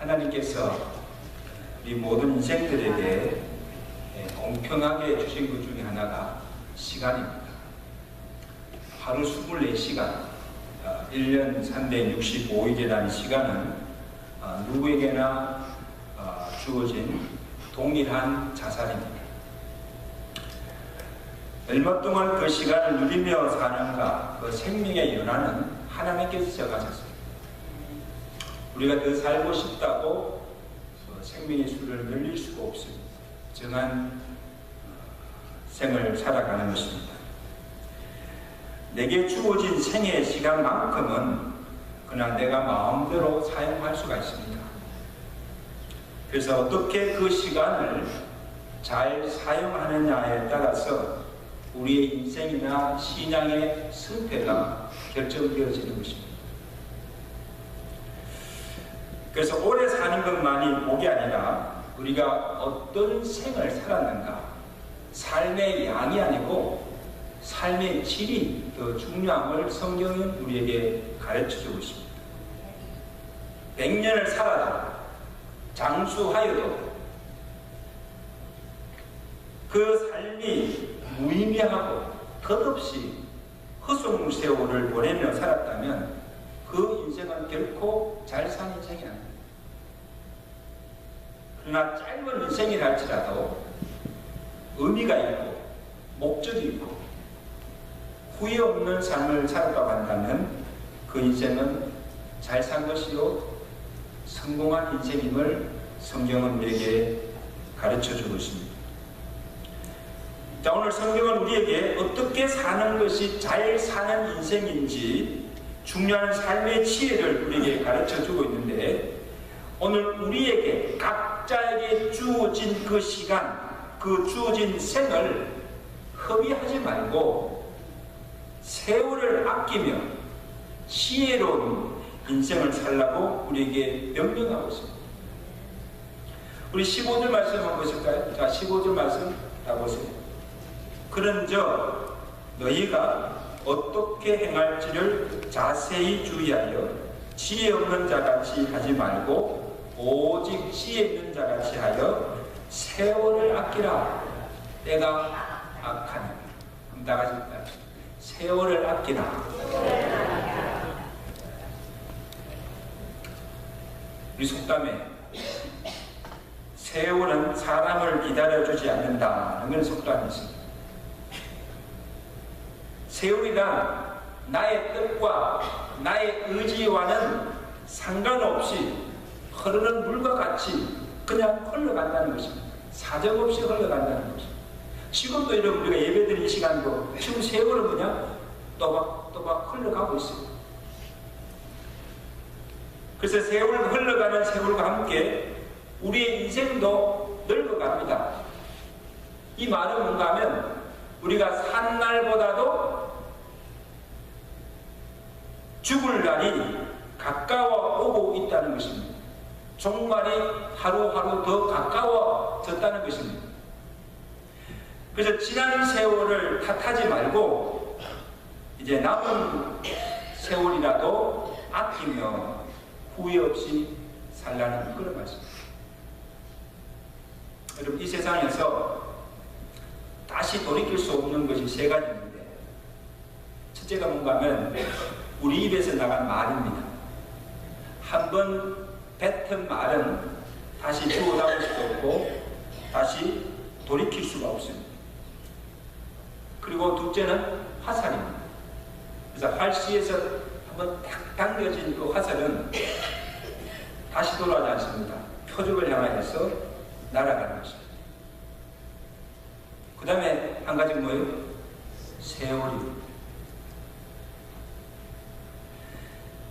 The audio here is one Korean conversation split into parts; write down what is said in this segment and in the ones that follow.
하나님께서 우리 모든 인생들에게 공평하게 주신 것 중에 하나가 시간입니다. 하루 24시간, 1년 365일이라는 시간은 누구에게나 주어진 동일한 자산입니다. 얼마 동안 그 시간을 누리며 사는가, 그 생명의 연한은 하나님께서 정하셨습니다. 우리가 더 살고 싶다고 생명의 수를 늘릴 수가 없습니다. 정한 생을 살아가는 것입니다. 내게 주어진 생의 시간만큼은 그냥 내가 마음대로 사용할 수가 있습니다. 그래서 어떻게 그 시간을 잘 사용하느냐에 따라서 우리의 인생이나 신앙의 승패가 결정되어지는 것입니다. 그래서 오래 사는 것만이 복이 아니라 우리가 어떤 생을 살았는가, 삶의 양이 아니고 삶의 질이 더 중요함을 성경은 우리에게 가르쳐주고 있습니다. 100년을 살아도 장수하여도 그 삶이 무의미하고 덧없이 허송세월을 보내며 살았다면 그 인생은 결코 잘 산 인생이 아닙니다. 그러나 짧은 인생이라 할지라도 의미가 있고 목적이 있고 후회 없는 삶을 살았다고 한다면 그 인생은 잘 산 것이요 성공한 인생임을 성경은 우리에게 가르쳐주고 있습니다. 자, 오늘 성경은 우리에게 어떻게 사는 것이 잘 사는 인생인지 중요한 삶의 지혜를 우리에게 가르쳐주고 있는데, 오늘 우리에게 각자에게 주어진 그 시간, 그 주어진 생을 허비하지 말고 세월을 아끼며 지혜로운 인생을 살라고 우리에게 명령하고 있습니다. 우리 15절 말씀 한번 보실까요? 자, 15절 말씀 다 보세요. 그런즉 너희가 어떻게 행할지를 자세히 주의하여 지혜 없는 자같이 하지 말고 오직 지혜 있는 자같이 하여 세월을 아끼라. 때가 악하니. 다 같이 세월을 아끼라. 우리 속담에 세월은 사람을 기다려주지 않는다는 그런 속담이 있습니다. 세월이란 나의 뜻과 나의 의지와는 상관없이 흐르는 물과 같이 그냥 흘러간다는 것입니다. 사정없이 흘러간다는 것입니다. 지금도 이런 우리가 예배드리는 시간도 지금 세월은 그냥 또박또박 흘러가고 있습니다. 그래서 세월 흘러가는 세월과 함께 우리의 인생도 늙어갑니다. 이 말은 뭔가 하면 우리가 산 날보다도 죽을 날이 가까워 오고 있다는 것입니다. 종말이 하루하루 더 가까워졌다는 것입니다. 그래서 지난 세월을 탓하지 말고 이제 남은 세월이라도 아끼며 후회 없이 살라는 그런 말씀입니다. 여러분, 이 세상에서 다시 돌이킬 수 없는 것이 세 가지인데, 첫째가 뭔가 하면 우리 입에서 나간 말입니다. 한번 뱉은 말은 다시 주워담을 수도 없고 다시 돌이킬 수가 없습니다. 그리고 둘째는 화살입니다. 그래서 활시에서 한번 탁 당겨진 그 화살은 다시 돌아가지 않습니다. 표적을 향하여서 날아가는 것입니다. 그 다음에 한 가지는 뭐예요? 세월입니다.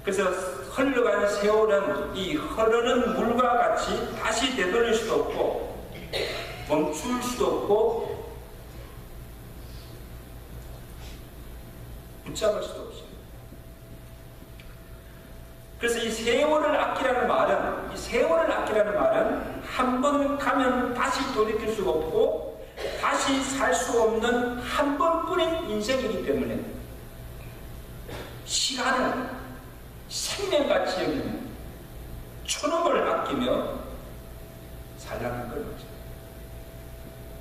그래서 흘러가는 세월은 이 흐르는 물과 같이 다시 되돌릴 수도 없고 멈출 수도 없고 붙잡을 수도 없어요. 그래서 이 세월을 아끼라는 말은 한 번 가면 다시 돌이킬 수가 없고 다시 살 수 없는 한 번뿐인 인생이기 때문에 시간을 생명같이 여기는 춘음을 아끼며 살라는 걸 거죠.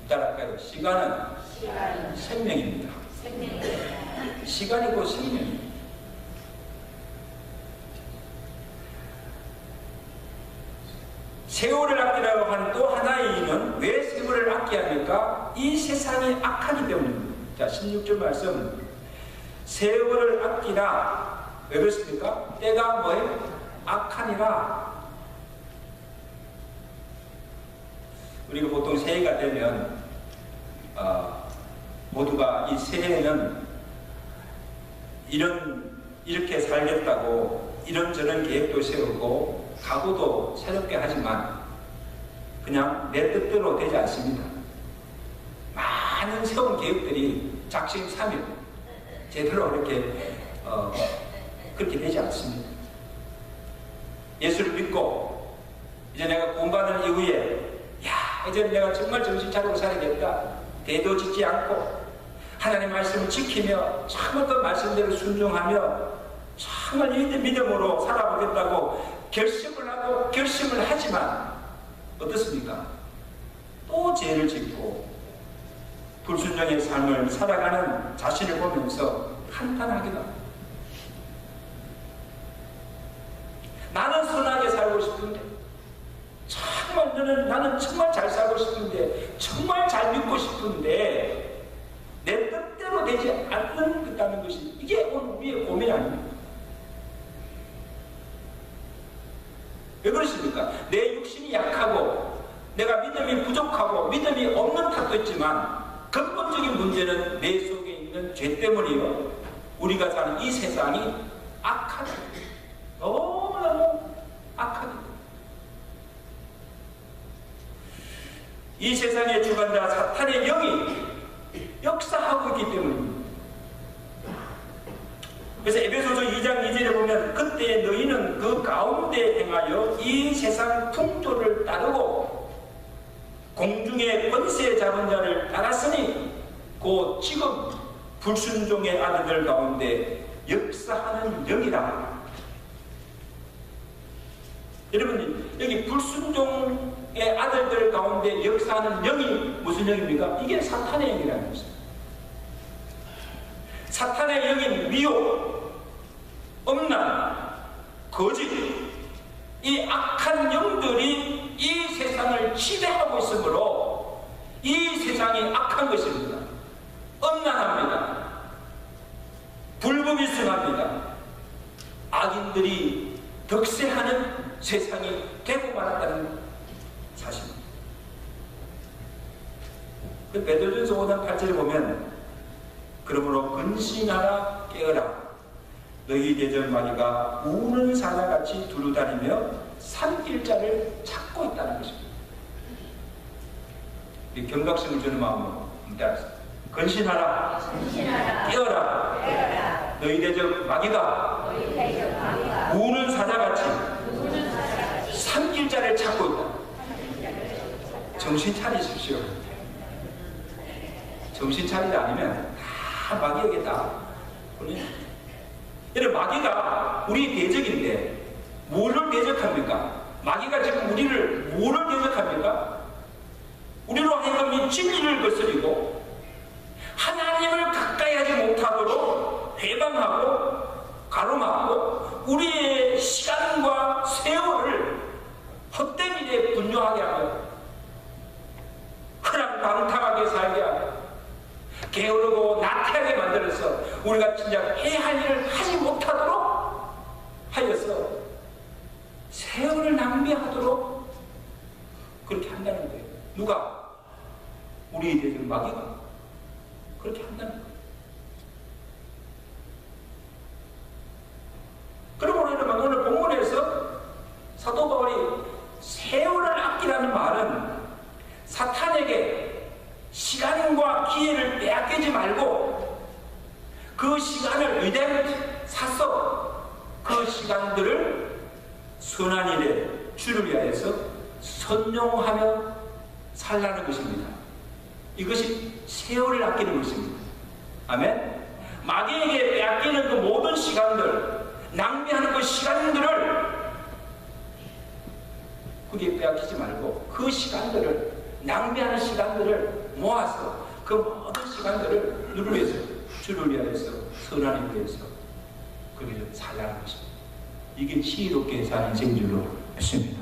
따라할까요? 시간은 생명입니다. 시간이 곧 생명입니다. 세월을 아끼라고 하는 또 하나의 이유는 왜 세월을 아껴야 합니까? 이 세상이 악하기 때문입니다. 자, 16절 말씀. 세월을 아끼라. 왜 그렇습니까? 때가 뭐예요? 악하니라. 우리가 보통 새해가 되면 모두가 이 새해에는 이렇게 살겠다고 이런저런 계획도 세우고 각오도 새롭게 하지만 그냥 내 뜻대로 되지 않습니다. 많은 세운 계획들이 작심삼일 제대로 그렇게 되지 않습니다. 예수를 믿고 이제 내가 구원받은 이후에 이제 내가 정말 정신 차리고 살아야겠다. 대도 짓지 않고 하나님의 말씀을 지키며 정말 그 말씀대로 순종하며 정말 믿음으로 살아보겠다고 결심을 하지만 어떻습니까? 또 죄를 짓고 불순종의 삶을 살아가는 자신을 보면서 한탄하기도 합니다. 나는 선하게 살고 싶은데 나는 정말 잘 살고 싶은데 정말 잘 믿고 싶은데 내 뜻대로 되지 않는다는 것이 이게 오늘 우리의 고민 아닙니까? 왜 그러십니까? 내 육신이 약하고 내가 믿음이 부족하고 믿음이 없는 탓도 있지만 근본적인 문제는 내 속에 있는 죄 때문이요. 우리가 사는 이 세상이 악하다. 너무너무 악하다. 이 세상의 주관자 사탄의 영이 역사하고 있기 때문입니다. 그래서 에베소서 2장 2절에 보면 그때 너희는 그 가운데 행하여 이 세상 풍조를 따르고 공중의 권세 잡은 자를 따랐으니 곧 지금 불순종의 아들들 가운데 역사하는 영이라. 여러분 여기 불순종의 아들들 가운데 역사하는 영이 무슨 영입니까? 이게 사탄의 영이라는 것입니다. 사탄의 영인 미혹, 음란, 거짓, 이 악한 영들이 이 세상을 지배하고 있으므로 이 세상이 악한 것입니다. 음란합니다. 불법일승합니다. 악인들이 득세하는 세상이 되고 말았다는 사실입니다. 베드로전서 5장 8절에 보면 그러므로 근신하라 깨어라 너희 대적 마귀가 우는 사자같이 두루다니며 삼킬 자를 찾고 있다는 것입니다. 이 경각심을 주는 마음으로 따라서 근신하라 깨어라 너희 대적 마귀가 우는 사자같이 삼킬 자를 찾고 있다. 정신 차리십시오. 정신 차리지 않으면 다 마귀에게다. 이런 마귀가 우리 대적인데 뭐를 대적합니까? 마귀가 지금 우리를 뭐를 대적합니까? 우리로 하여금 이 진리를 거스리고 하나님을 가까이 하지 못하도록 회방하고 가로막고 우리의 시간과 세월을 헛된 일에 분노하게 하고 허랑방탕하게 살게 하고 게으르고 나태하게 만들어서 우리가 진짜 해야 할 일을 하지 못하도록 하여서 세월을 낭비하도록 그렇게 한다는 거예요. 누가? 우리 대적 마귀가 그렇게 한다는 거예요. 그러므로 여러분 오늘 본문에서 사도 바울이 세월을 아끼라는 말은 사탄에게 시간과 기회를 빼앗기지 말고 그 시간을 의대로 사서 그 시간들을 선한 일에 주를 위하여서 선용하며 살라는 것입니다. 이것이 세월을 아끼는 것입니다. 아멘. 마귀에게 빼앗기는 그 모든 시간들, 낭비하는 그 시간들을 거기에 빼앗기지 말고 그 시간들을, 낭비하는 시간들을 모아서 그 모든 시간들을 누를 위해서, 주를 위해서, 선하를 위해서 그렇게 살라는 것입니다. 이게 지혜롭게 사는 인생인 줄로 믿습니다.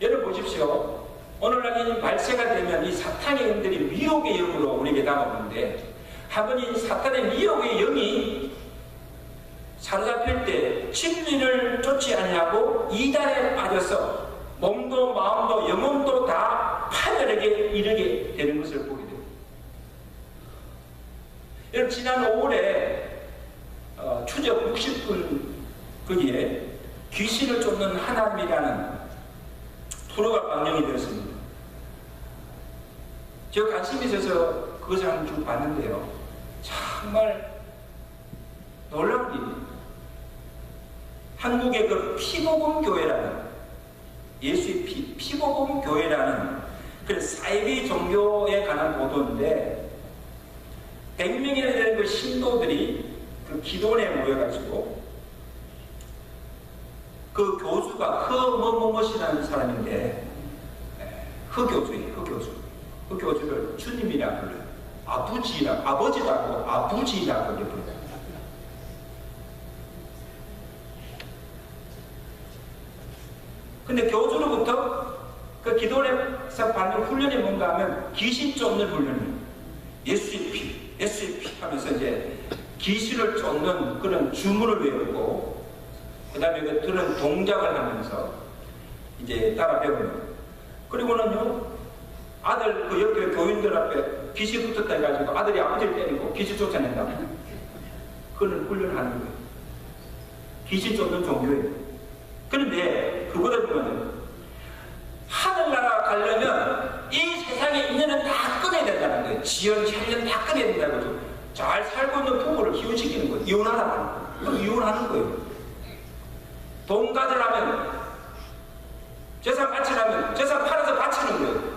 여러분 보십시오. 오늘날 이 발세가 되면 이 사탄의 영들이 미혹의 영으로 우리에게 다가오는데, 한번 이 사탄의 미혹의 영이 사로잡힐 때 진리를 쫓지 아니하고 이단에 빠져서 몸도 마음도 영혼도 다 파멸에게 이르게 되는 것을 보게 됩니다. 여러분 지난 5월에 추적 60분 거기에 귀신을 쫓는 하나님이라는 프로가 방영이 되었습니다. 제가 관심이 있어서 그것을 한번 쭉 봤는데요, 정말 놀라운 일이에요. 한국의 그 피복음교회라는, 예수의 피복음교회라는 그 사이비 종교에 관한 보도인데, 100명이나 되는 그 신도들이 그 기도원에 모여가지고, 그 교주가 허뭐뭐뭐시라는 사람인데, 허교주예요. 그 교주를 주님이라 불러요. 아버지도 아니고 아부지라고 불러요. 근데 교주로부터 그 기도원에서 받는 훈련이 뭔가 하면 귀신 쫓는 훈련이에요. 예수의 피 하면서 이제 귀신을 쫓는 그런 주문을 외우고, 그 다음에 그런 동작을 하면서 이제 따라 배우는. 그리고는요, 아들, 그 옆에 교인들 앞에 귀신 붙었다 해가지고 아들이 아버지를 때리고 귀신 쫓아낸다. 그런 훈련을 하는 거예요. 귀신 쫓는 종교예요. 그런데 그보다 보면 하늘나라 가려면 이 세상에 있는 건 다 끊어야 된다는 거예요. 지연, 혈연 다 끊어야 된다는 거죠. 잘 살고 있는 부부를 이혼시키는 거예요. 이혼하라고. 이혼하는 거예요. 돈 가져라면, 재산 바치라면 재산 팔아서 바치는 거예요.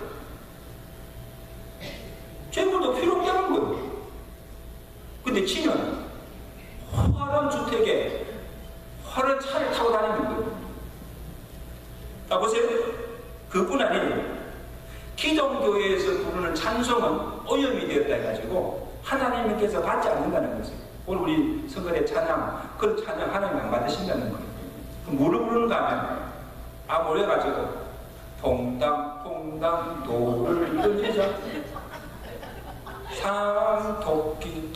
재물도 필요 없다는 거예요. 근데 지는 화려한 주택에 화려한 차를 타고 다니는 거예요. 보세요. 그뿐 아니에요. 기독교회에서 부르는 찬송은 오염이 되었다 해가지고 하나님께서 받지 않는다는 것이에요. 오늘 우리 성결의 찬양, 그 찬양 하나님 안 받으신다는 거예요. 그럼 뭐를 부르는가 하면, 모여가지고 퐁당 노를 던지자 상 토끼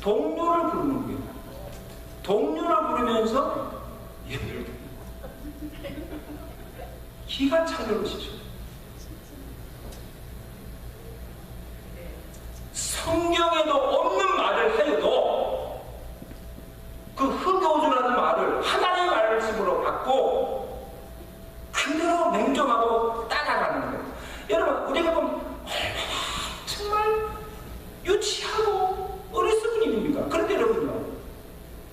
동료를 부르는 거예요. 동료를 부르면서 예를 기가 차는 것이죠. 성경에도 없는 말을 하여도 그 흑교주라는 말을 하나님의 말씀으로 받고 그대로 맹종하고 따라가는 거예요. 여러분, 우리가 보면 얼마나 정말 유치하고 어리석은 일입니까? 그런데 여러분요,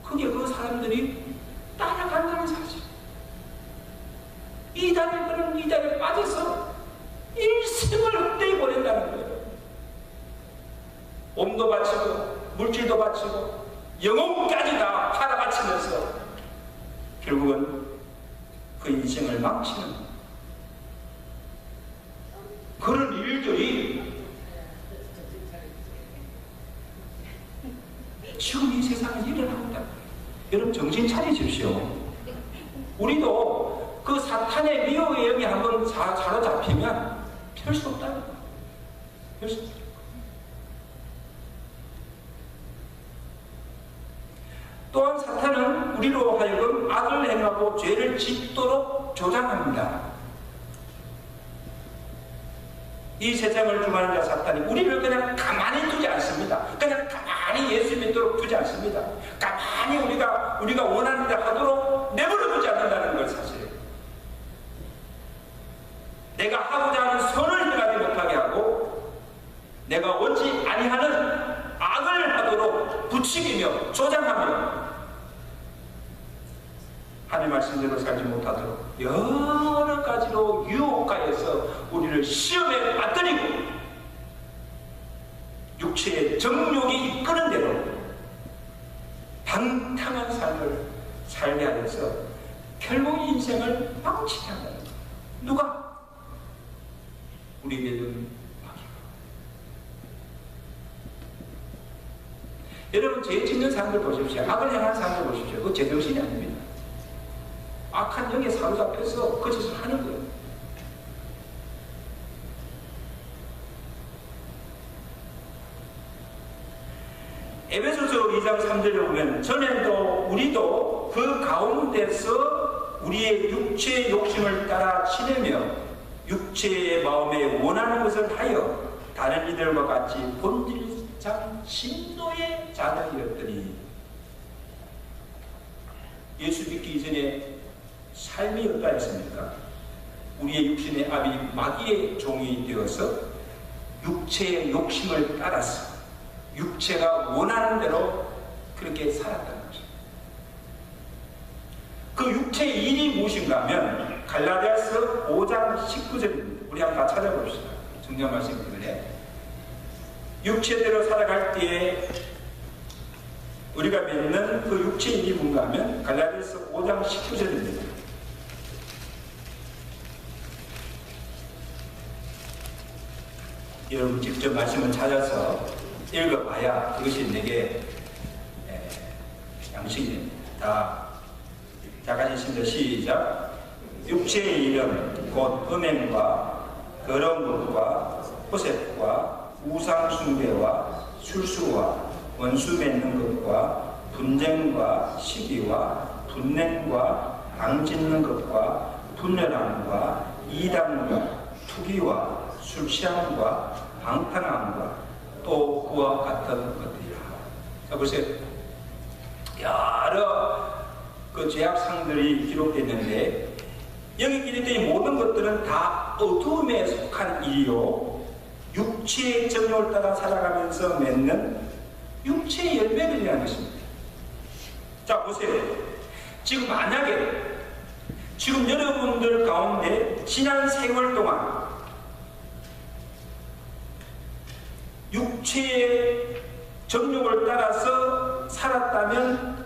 그게 그 사람들이 따라간다는 사실. 이단에 빠져서 일생을 헛되이 보낸다는 거예요. 몸도 바치고 물질도 바치고 영혼까지 다 팔아 바치면서 결국은 그 인생을 망치는 그런 일들이 지금 이 세상에 일어나고 있다. 여러분 정신 차리십시오. 우리도 그 사탄의 미혹의 영이 한번 사로잡히면 펼 수 없다는 거예요. 펼 수 없다. 또한 사탄은 우리로 하여금 악을 행하고 죄를 짓도록 조장합니다. 이 세상을 주관하는 자 사탄이 우리를 그냥 가만히 두지 않습니다. 그냥 가만히 예수 믿도록 두지 않습니다. 가만히 우리가 원하는 대로 하도록 내버려 두지 않는다는 걸 사실이에요. 내가 하고자 하는 선을 행하지 못하게 하고 내가 원치 아니하는 악을 하도록 부추기며 조장하며 하나님 말씀대로 살지 못하도록 여러 가지로 유혹하여서 우리를 시험에 빠뜨리고 육체의 정욕이 이끄는 대로 방탕한 삶을 살게 하여서 결국 인생을 망치게 한다는 거예요. 누가? 우리 믿음 마귀가. 여러분, 죄 짓는 사람들 보십시오. 악을 행하는 사람들 보십시오. 그거 제정신이 아닙니다. 악한 영에 사로잡혀서 그 짓을 하는 거예요. 에베소서 2장 3절에 보면 전에도 우리도 그 가운데서 우리의 육체의 욕심을 따라 지내며 육체의 마음에 원하는 것을 하여 다른 이들과 같이 본질상 진노의 자들이었더니, 예수 믿기 이전에 삶이 어떠했습니까? 우리의 육신의 압이 마귀의 종이 되어서 육체의 욕심을 따라서 육체가 원하는 대로 그렇게 살았다는 것입니다. 그 육체의 일이 무엇인가 하면 갈라디아서 5장 19절입니다. 우리 한번 다 찾아봅시다. 성경 말씀 때문에 육체대로 살아갈 때에 우리가 맺는 그 육체의 일이 뭔가 하면 갈라디아서 5장 19절입니다. 여러분 직접 말씀을 찾아서 읽어봐야 그것이 내게 양식이 됩니다. 다 같이 읽습니다. 시작. 육체의 일은 곧 음행과 더러운 것과 호색과 우상숭배와 술수와 원수 맺는 것과 분쟁과 시기와 분냉과 앙짓는 것과 분열함과 이단과 투기와 술 취함과 방탕함과 또 그와 같은 것들이라. 자, 보세요. 여러 그 죄악상들이 기록되어 있는데, 여기 기록된 모든 것들은 다 어두움에 속한 일이요, 육체의 정욕을 따라 살아가면서 맺는 육체의 열매들이라는 것입니다. 자, 보세요. 지금 만약에 지금 여러분들 가운데 지난 세월 동안 육체의 정욕을 따라서 살았다면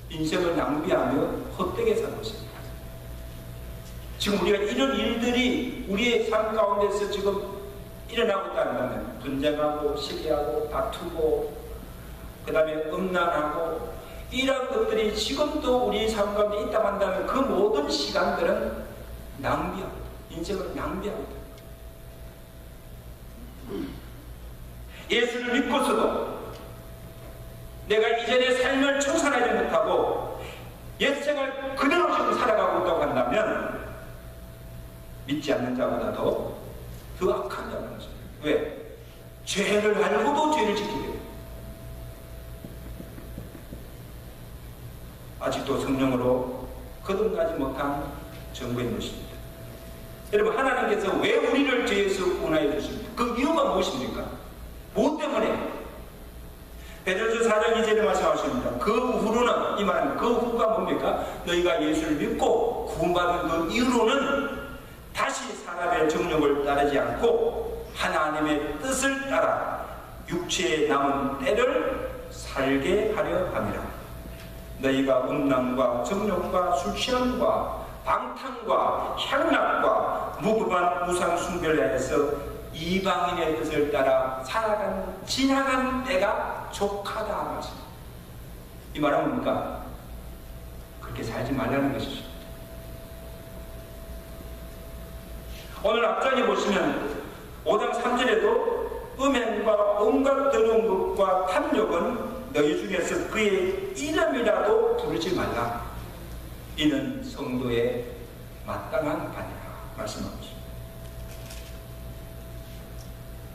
인생을 낭비하며 헛되게 산 것입니다. 지금 우리가 이런 일들이 우리의 삶 가운데서 지금 일어나고 있다면 분쟁하고 시기하고 다투고 그 다음에 음란하고 이런 것들이 지금도 우리 삶 가운데 있다고 한다면 그 모든 시간들은 낭비하고 인생을 낭비하고 있다. 예수를 믿고서도 내가 이전의 삶을 청산하지 못하고 옛생을 그대로 지금 살아가고 있다고 한다면 믿지 않는 자보다도 더 악한 자라는 것입니다. 왜? 죄를 알고도 죄를 지키게 됩니다. 아직도 성령으로 거듭나지 못한 정부인 것입니다. 여러분, 하나님께서 왜 우리를 죄에서 구원하여 주십니까? 그 이유가 무엇입니까? 무엇 때문에? 베드로서 4장 2절에 말씀하십니다. 그 후로는, 이 말은 그 후가 뭡니까? 너희가 예수를 믿고 구원받은 그 이후로는 다시 사람의 정욕을 따르지 않고 하나님의 뜻을 따라 육체에 남은 때를 살게 하려 함이라. 너희가 음란과 정욕과 술취함과 방탕과 향락과 무법한 우상 숭배를 해서 이방인의 뜻을 따라 살아가는 지나간 때가 족하다 말씀입니다. 이 말은 뭡니까? 그렇게 살지 말라는 것이죠. 오늘 앞장에 보시면 5장 3절에도 음행과 온갖 더러운 것과 탐욕은 너희 중에서 그의 이름이라도 부르지 말라. 이는 성도의 마땅한 바니라 말씀하고 있습니다.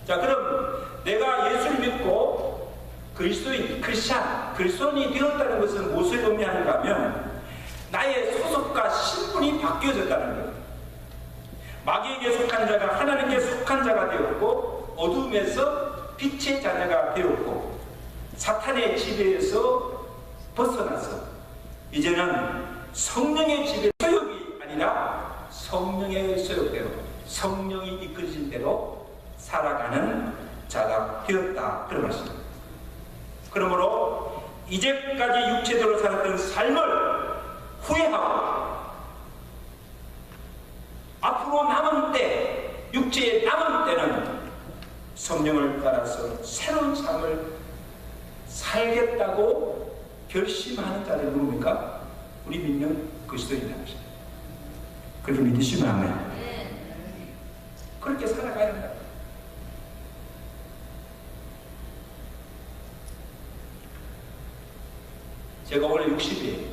자, 그럼 내가 예수를 믿고 그리스도인, 그리스도인이 되었다는 것은 무엇을 의미하는가 하면 나의 소속과 신분이 바뀌어졌다는 것. 마귀에게 속한 자가 하나님께 속한 자가 되었고 어둠에서 빛의 자녀가 되었고 사탄의 지배에서 벗어나서 이제는 성령의 지배 소욕이 아니라 성령의 소욕대로 성령이 이끌어진 대로 살아가는 자가 되었다. 그런 말씀입니다. 그러므로 이제까지 육체대로 살았던 삶을 육체의 남은 때는 성령을 따라서 새로운 삶을 살겠다고 결심하는 자들이 누굽니까? 우리 믿는 그리스도인이라는 것입니다. 그렇게 믿으시면 아멘. 그렇게 살아가야 한다. 제가 원래 60이에요.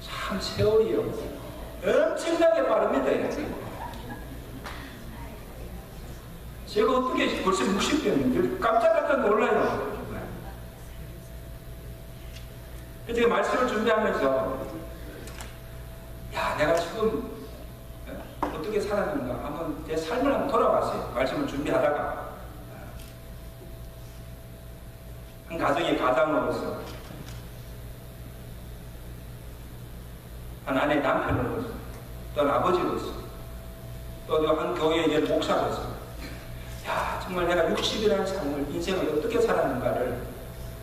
참 세월이요. 엄청나게 빠릅니다. 제가 어떻게 벌써 60대인데 깜짝깜짝 놀라요. 제가 말씀을 준비하면서 야, 내가 지금 어떻게 살았는가 한번 제 삶을 한번 돌아봤어요. 말씀을 준비하다가 한 가정의 가장으로서, 한 아내의 남편으로서, 또 한 아버지로서, 또 한 교회의 목사로서, 야, 정말 내가 60이라는 삶을, 인생을 어떻게 살았는가를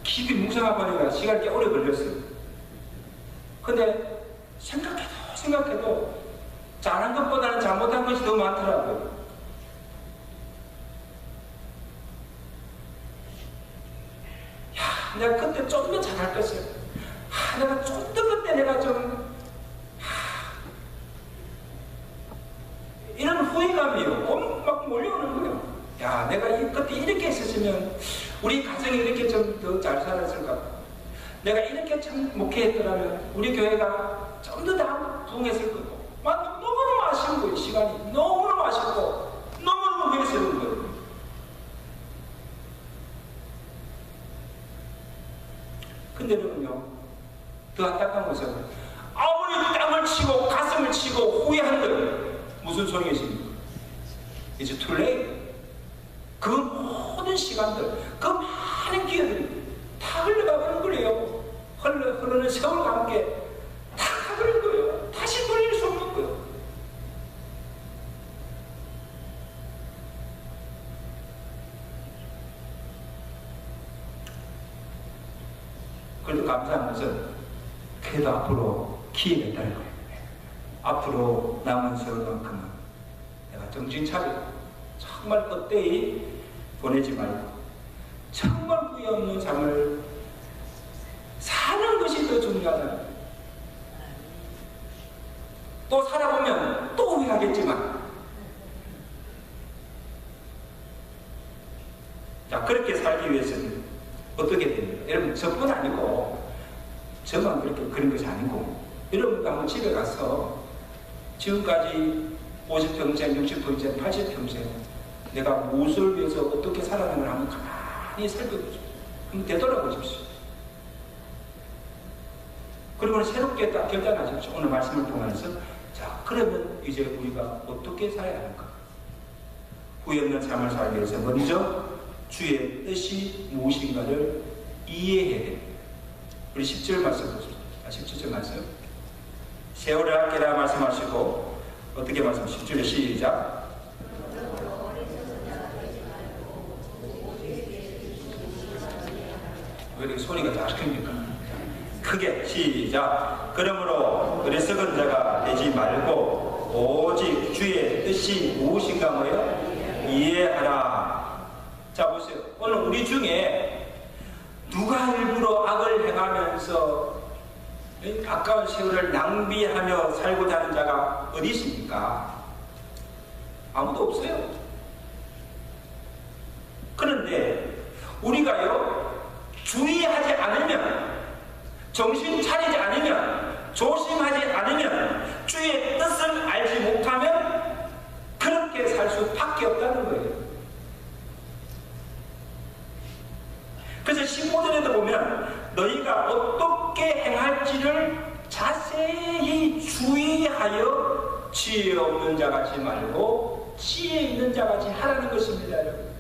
깊이 묵상해보니까 시간이 꽤 오래 걸렸어요. 근데 생각해도 잘한 것보다는 잘못한 것이 더 많더라고요. 야, 내가 그때 좀 더 잘할 것을, 내가 좀 더 그때 내가 좀, 이런 후회감이요. 막 몰려오는 거예요. 야, 내가 그때 이렇게 했었으면 우리 가정이 이렇게 좀 더 잘 살았을까? 내가 이렇게 참 목회했더라면 우리 교회가 좀 더 다 부흥했을 거고. 너무너무 아쉬운 거예요. 시간이 너무너무 아쉽고 너무너무 후회스러운 거예요. 근데 여러분요, 더 안타까운 것은 아무리 땀을 치고 가슴을 치고 후회한들 무슨 소용이십니까? 이제 too late. 그 모든 시간들, 그 많은 기회들이 다 흘러가버린 거예요. 흐르는 세월과 함께 다 가버린 거예요. 다시 돌릴 수 없는 거예요. 그래도 감사한 것은 그래도 앞으로 기회가 있다는 거예요. 앞으로 남은 세월만큼은 내가 정신 차리고 정말 헛되이 보내지 말고 정말 후회 없는 삶을 사는 것이 더 중요하다는 거예요. 또 살아보면 또 후회하겠지만, 자, 그렇게 살기 위해서는 어떻게 됩니까? 여러분, 저뿐 아니고 저만 그런 것이 아니고, 여러분도 한번 집에 가서 지금까지 50평생, 60평생, 80평생 내가 무엇을 위해서 어떻게 살아가는가 한번 가만히 살펴보십시오. 한번 되돌아보십시오. 그리고 새롭게 딱 결단하십시오. 오늘 말씀을 통해서, 자, 그러면 이제 우리가 어떻게 살아야 하는가? 후회 없는 삶을 살기 위해서 먼저 주의 뜻이 무엇인가를 이해해야 됩니다. 우리 10절 말씀 보십시오. 17절 말씀. 세월을 아끼라 말씀하시고, 어떻게 말씀? 10절에 시작. 왜 이렇게 소리가 다 크니까? 크게 시작. 그러므로 어리석은 자가 되지 말고 오직 주의 뜻이 무엇인가 뭐예요? 이해하라. 자, 보세요. 오늘 우리 중에 누가 일부러 악을 행하면서 아까운 세월을 낭비하며 살고자 하는 자가 어디 있습니까? 아무도 없어요. 그런데 우리가요, 주의하지 않으면, 정신 차리지 않으면, 조심하지 않으면, 주의 뜻을 알지 못하면 그렇게 살 수밖에 없다는 거예요. 그래서 15절에도 보면 너희가 어떻게 행할지를 자세히 주의하여 지혜 없는 자같이 말고 지혜 있는 자같이 하라는 것입니다, 여러분.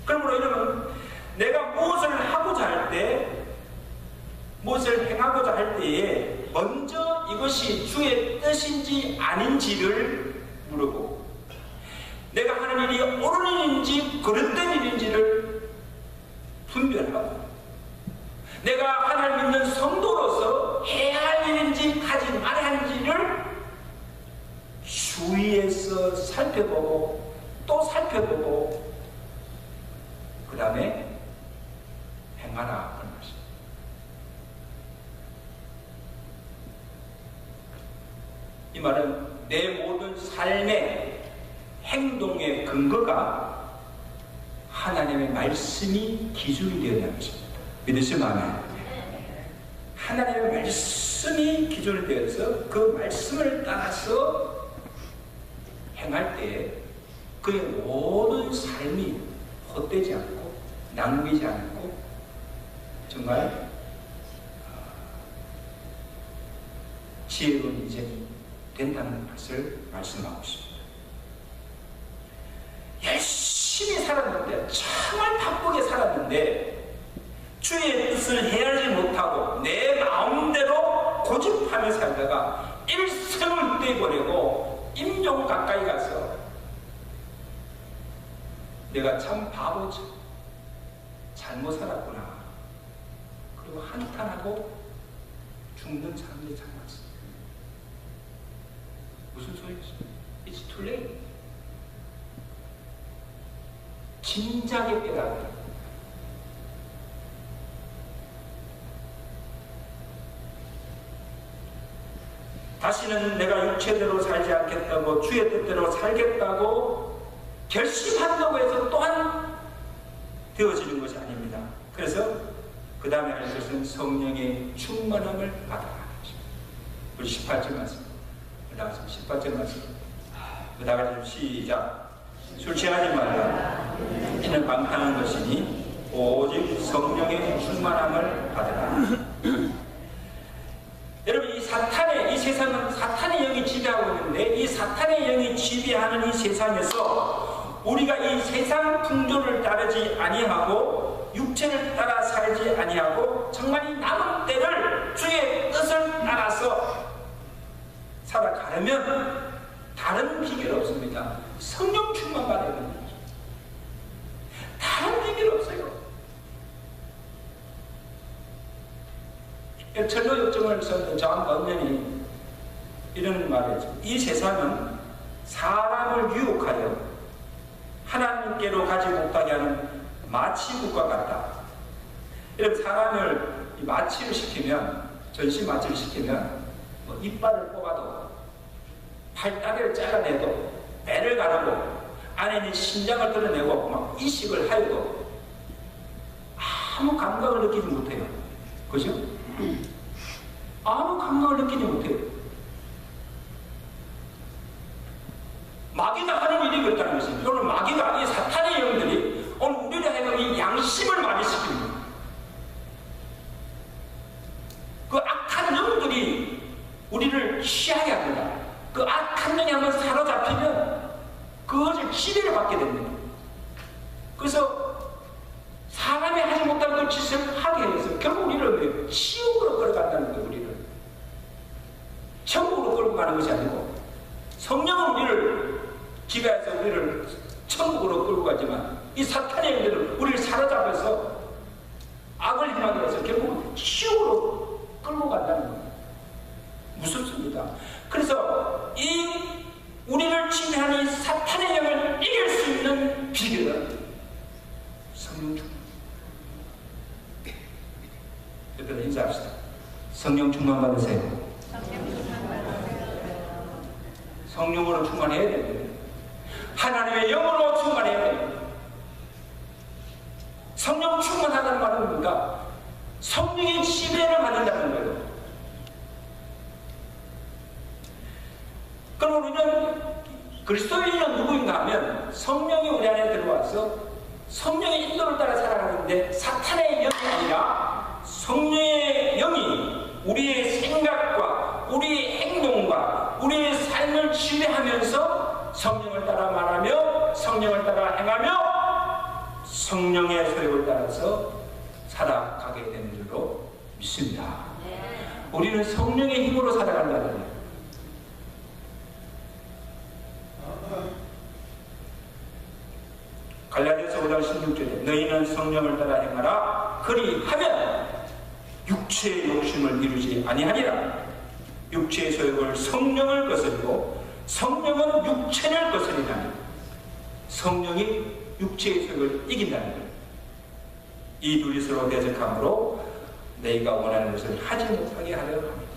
그러므로 여러분, 내가 무엇을 하고자 할 때, 무엇을 행하고자 할 때에 먼저 이것이 주의 뜻인지 아닌지를 물어보고, 내가 하는 일이 옳은 일인지 그릇된 일인지를 분별하고, 내가 하나님 믿는 성도로서 해야 할 일인지 하지 말아야 할 일을 주의 살펴보고 또 살펴보고 그 다음에 행하라 그런 것입니다. 이 말은 내 모든 삶의 행동의 근거가 하나님의 말씀이 기준이 되어야 것입니다. 믿으시면 아멘. 하나님의 말씀이 기준이 되어서 그 말씀을 따라서 행할 때 그의 모든 삶이 헛되지 않고 낭비지 않고 정말 지혜로운 인생이 된다는 것을 말씀하고 있습니다. 열심히 살았는데 정말 바쁘게 살았는데 주의 뜻을 헤아리지 못하고 내 마음대로 고집하며 살다가 일생을 떼버리고 임종 가까이 가서 내가 참 바보지 잘못 살았구나 그리고 한탄하고 죽는 사람들이 참 많습니다. 무슨 소리지? It's too late. 진작에 깨달았다. 다시는 내가 육체대로 살지 않겠다고 주의 뜻대로 살겠다고 결심한다고 해서 또한 되어지는 것이 아닙니다. 그래서 그 다음에 할 것은 성령의 충만함을 받아가는 것입니다. 우리 18절 말씀 그 다음 18절 말씀 그 다음 시작. 술 취하지 말라. 이는 방탕한 것이니 오직 성령의 충만함을 받으라. 여러분 이 세상은 사탄의 영이 지배하고 있는데 이 사탄의 영이 지배하는 이 세상에서 우리가 이 세상 풍조를 따르지 아니하고 육체를 따라 살지 아니하고 정말 이 남은 때를 주의 뜻을 따라서 살아가려면 다른 비결 없습니다. 성령 충만 받아야 됩니다. 다른 비결 없어요. 철로 역정을 썼던 저한 번년이 이런 말을 했죠. 이 세상은 사람을 유혹하여 하나님께로 가지 못하게 하는 마취국과 같다. 이런 사람을 마취를 시키면 전신 마취를 시키면 뭐 이빨을 뽑아도 팔다리를 잘라내도 배를 가르고 안에 있는 심장을 드러내고 막 이식을 하여도 아무 감각을 느끼지 못해요. 그죠? 아무 감각을 느끼지 못해요. 마귀가 하는 일이 그렇다는 것입니다. 오늘 마귀가 이 사탄의 영들이 오늘 우리를 하여금 이 양심을 마비시킵니다. 그 악한 영들이 우리를 취하게 합니다. 그 악한 영이 한번 사로잡히면 그것을 지배를 받게 됩니다. 그래서 사람이 하지 못할 그 짓을 하게 해서 결국 우리를 지옥으로 끌어간다는 거예요. 우리를 천국으로 끌고 가는 것이 아니고 성령은 우리를 지배해서 우리를 천국으로 끌고 가지만 이 사탄의 영들은 우리를 사로잡아서 악을 행하게 해서 결국 지옥으로 끌고 간다는 거예요. 무섭습니다. 그래서 이 우리를 지배하는 이 사탄의 영을 이길 수 있는 비결은 성령 충만. 여러분 인사합시다. 성령 충만 받으세요. 성령으로 충만해야 됩니다. 하나님의 영으로 충만해야 됩니다. 성령 충만하다는 말은 뭡니까? 성령의 지배를 받는다는 거예요. 그럼 우리는 그리스도인은 누구인가 하면 성령이 우리 안에 들어와서 성령의 인도를 따라 살아가는데 사탄의 영이 아니라 성령의 영이 우리의 생각과 우리의 행동과 우리의 삶을 지배하면서 성령을 따라 말하며 성령을 따라 행하며 성령의 소욕을 따라서 살아가게 되는 줄로 믿습니다. 우리는 성령의 힘으로 살아간다는 거예요. 갈라디아서 5장 16절에 너희는 성령을 따라 행하라. 그리하면 육체의 욕심을 이루지 아니하리라. 육체의 소욕을 성령을 거스리고 성령은 육체를 거스린다는 거예요. 성령이 육체의 속을 이긴다는 거예요. 이 둘이 서로 대적함으로 내가 원하는 것을 하지 못하게 하려 합니다.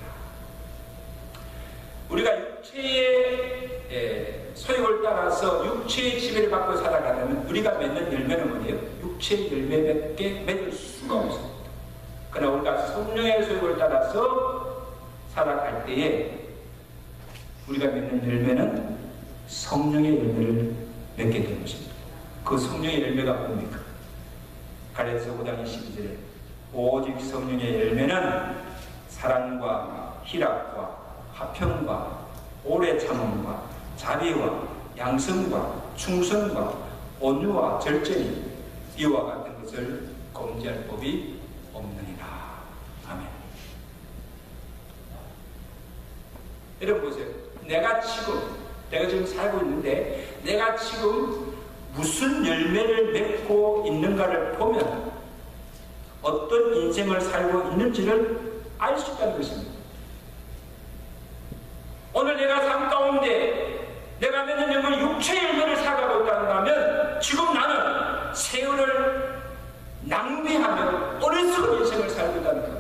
우리가 육체의 소욕을 따라서 육체의 지배를 받고 살아가려면 우리가 맺는 열매는 뭐예요? 육체의 열매밖에 맺을 수가 없습니다. 그러나 우리가 성령의 소욕을 따라서 살아갈 때에 우리가 맺는 열매는 성령의 열매를 맺게 되는 것입니다. 그 성령의 열매가 뭡니까? 갈라디아서 5장 12절에 오직 성령의 열매는 사랑과 희락과 화평과 오래 참음과 자비와 양성과 충성과 온유와 절제니 이와 같은 것을 검지할 법이 없느니라. 아멘. 여러분 보세요. 내가 지금 살고 있는데 내가 지금 무슨 열매를 맺고 있는가를 보면 어떤 인생을 살고 있는지를 알 수 있다는 것입니다. 오늘 내가 삶 가운데 내가 맺는 열매 육체의 열매를 살아가고 있다면 지금 나는 세월을 낭비하며 어리석은 인생을 살고 있다는 거예요.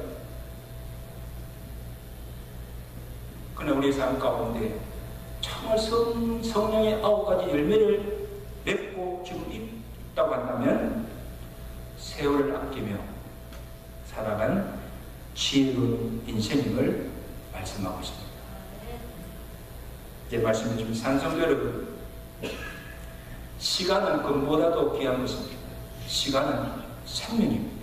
그러나 우리의 삶 가운데 정말 성령의 9가지 열매를 맺고 지금 있다고 한다면 세월을 아끼며 살아간 지혜로운 인생임을 말씀하고 있습니다. 이제 말씀해 주신 산성도 여러분, 시간은 금보다도 귀한 것입니다. 시간은 생명입니다.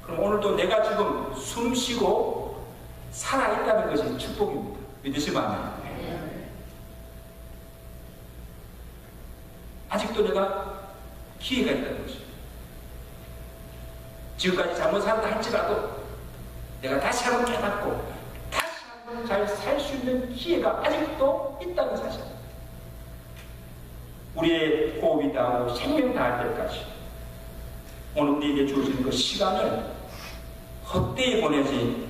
그럼 오늘도 내가 지금 숨 쉬고 살아있다는 것이 축복입니다. 믿으시면 아멘. 아직도 내가 기회가 있다는 것입니다. 지금까지 잘못 살았다 할지라도 내가 다시 한번 깨닫고 다시 한번 잘 살 수 있는 기회가 아직도 있다는 사실입니다. 우리의 호흡이 닿고 생명 닿을 때까지 오늘 우리에게 주어지는 그 시간을 헛되이 보내지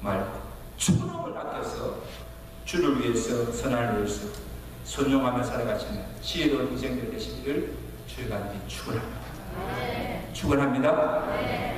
말고 충성을 아껴서 주를 위해서 선을 위해서 순종하며 살아가시는 지혜로운 인생들 되시기를 주의 간절히 축원합니다. 축원합니다.